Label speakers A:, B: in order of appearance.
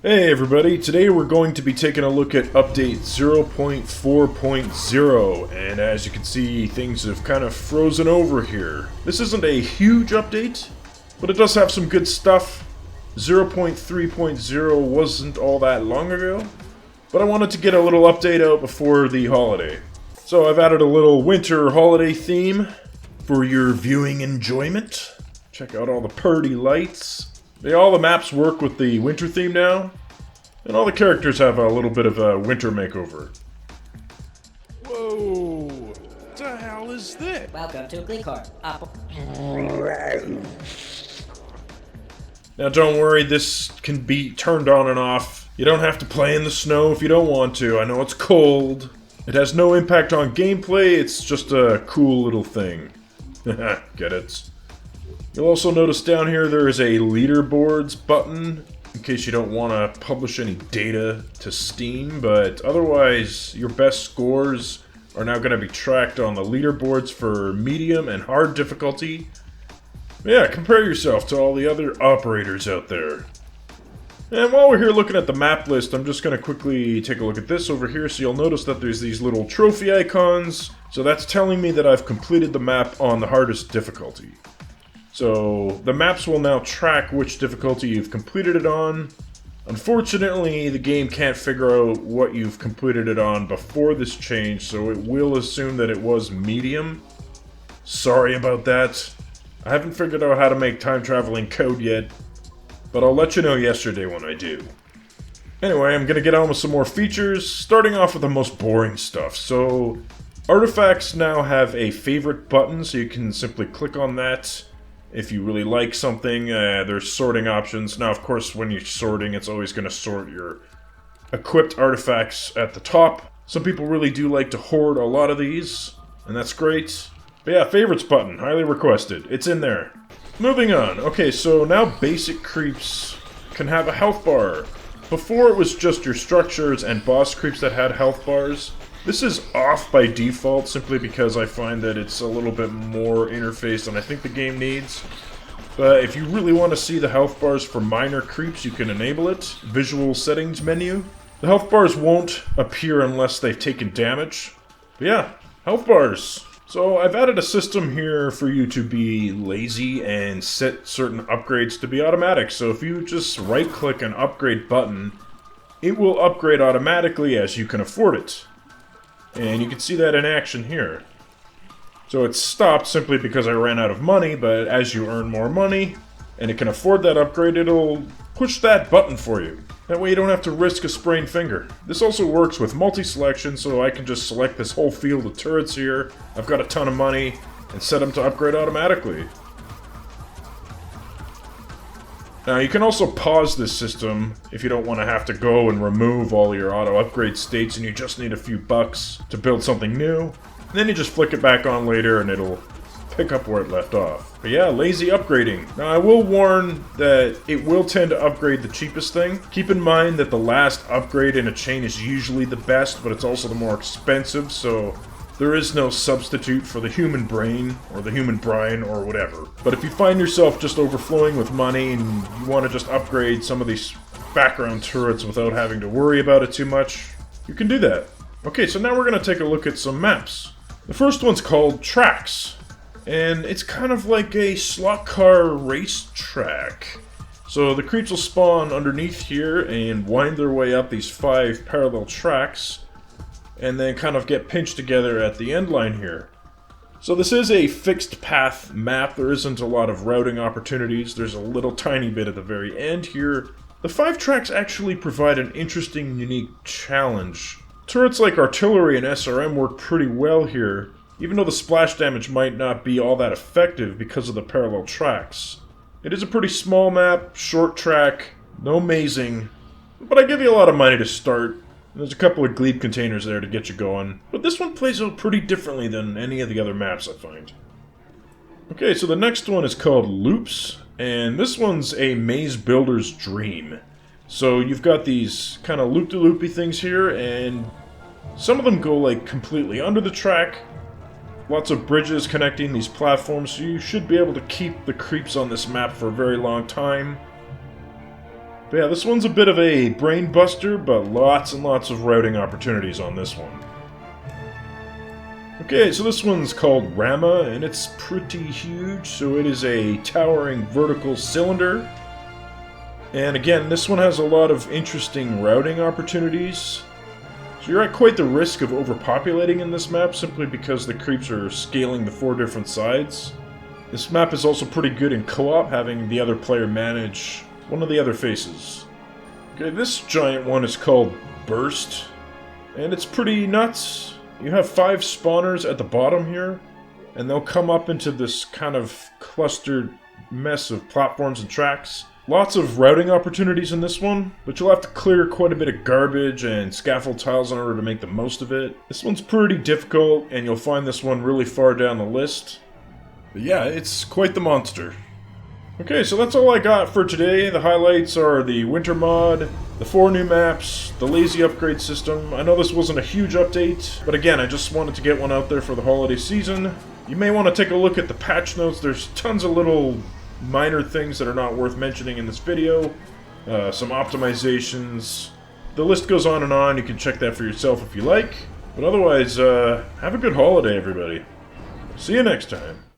A: Hey everybody, today we're going to be taking a look at update 0.4.0, and as you can see, things have kind of frozen over here. This isn't a huge update, but it does have some good stuff. 0.3.0 wasn't all that long ago, but I wanted to get a little update out before the holiday. So I've added a little winter holiday theme for your viewing enjoyment. Check out all the pretty lights. All the maps work with the winter theme now, and all the characters have a little bit of a winter makeover.
B: Whoa! What the hell is this?
C: Welcome to Gleecorp.
A: Now don't worry, this can be turned on and off. You don't have to play in the snow if you don't want to. I know it's cold. It has no impact on gameplay, it's just a cool little thing. Get it? You'll also notice down here there is a leaderboards button, in case you don't want to publish any data to Steam, but otherwise your best scores are now going to be tracked on the leaderboards for medium and hard difficulty. Yeah, compare yourself to all the other operators out there. And while we're here looking at the map list, I'm just going to quickly take a look at this over here, so you'll notice that there's these little trophy icons, so that's telling me that I've completed the map on the hardest difficulty. So, the maps will now track which difficulty you've completed it on. Unfortunately, the game can't figure out what you've completed it on before this change, so it will assume that it was medium. Sorry about that. I haven't figured out how to make time-traveling code yet, but I'll let you know yesterday when I do. Anyway, I'm gonna get on with some more features, starting off with the most boring stuff. So, artifacts now have a favorite button, so you can simply click on that. If you really like something, there's sorting options. Now, of course, when you're sorting, it's always going to sort your equipped artifacts at the top. Some people really do like to hoard a lot of these, and that's great. But yeah, favorites button, highly requested. It's in there. Moving on. Okay, so now basic creeps can have a health bar. Before it was just your structures and boss creeps that had health bars. This is off by default simply because I find that it's a little bit more interface than I think the game needs. But if you really want to see the health bars for minor creeps, you can enable it. Visual settings menu. The health bars won't appear unless they've taken damage. But yeah, health bars. So I've added a system here for you to be lazy and set certain upgrades to be automatic. So if you just right click an upgrade button, it will upgrade automatically as you can afford it. And you can see that in action here. So it stopped simply because I ran out of money, but as you earn more money, and it can afford that upgrade, it'll push that button for you. That way you don't have to risk a sprained finger. This also works with multi-selection, so I can just select this whole field of turrets here. I've got a ton of money, and set them to upgrade automatically. Now, you can also pause this system if you don't want to have to go and remove all your auto-upgrade states and you just need a few bucks to build something new. And then you just flick it back on later and it'll pick up where it left off. But yeah, lazy upgrading. Now, I will warn that it will tend to upgrade the cheapest thing. Keep in mind that the last upgrade in a chain is usually the best, but it's also the more expensive, so there is no substitute for the human brain, or the human brine, or whatever. But if you find yourself just overflowing with money and you want to just upgrade some of these background turrets without having to worry about it too much, you can do that. Okay, so now we're going to take a look at some maps. The first one's called Tracks, and it's kind of like a slot car race track. So the creeps will spawn underneath here and wind their way up these 5 parallel tracks, and then kind of get pinched together at the end line here. So this is a fixed path map. There isn't a lot of routing opportunities. There's a little tiny bit at the very end here. The 5 tracks actually provide an interesting, unique challenge. Turrets like artillery and SRM work pretty well here, even though the splash damage might not be all that effective because of the parallel tracks. It is a pretty small map, short track, no mazing, but I give you a lot of money to start. There's a couple of glebe containers there to get you going, but this one plays out pretty differently than any of the other maps I find. Okay, so the next one is called Loops, and this one's a maze builder's dream. So you've got these kind of loop-de-loopy things here, and some of them go like completely under the track. Lots of bridges connecting these platforms, so you should be able to keep the creeps on this map for a very long time. But yeah, this one's a bit of a brain buster, but lots and lots of routing opportunities on this one. Okay, so this one's called Rama, and it's pretty huge, so it is a towering vertical cylinder. And again, this one has a lot of interesting routing opportunities. So you're at quite the risk of overpopulating in this map, simply because the creeps are scaling the 4 different sides. This map is also pretty good in co-op, having the other player manage one of the other faces. Okay, this giant one is called Burst, and it's pretty nuts. You have 5 spawners at the bottom here, and they'll come up into this kind of clustered mess of platforms and tracks. Lots of routing opportunities in this one, but you'll have to clear quite a bit of garbage and scaffold tiles in order to make the most of it. This one's pretty difficult, and you'll find this one really far down the list. But yeah, it's quite the monster. Okay, so that's all I got for today. The highlights are the winter mod, the 4 new maps, the lazy upgrade system. I know this wasn't a huge update, but again, I just wanted to get one out there for the holiday season. You may want to take a look at the patch notes. There's tons of little minor things that are not worth mentioning in this video. Some optimizations. The list goes on and on. You can check that for yourself if you like. But otherwise, have a good holiday, everybody. See you next time.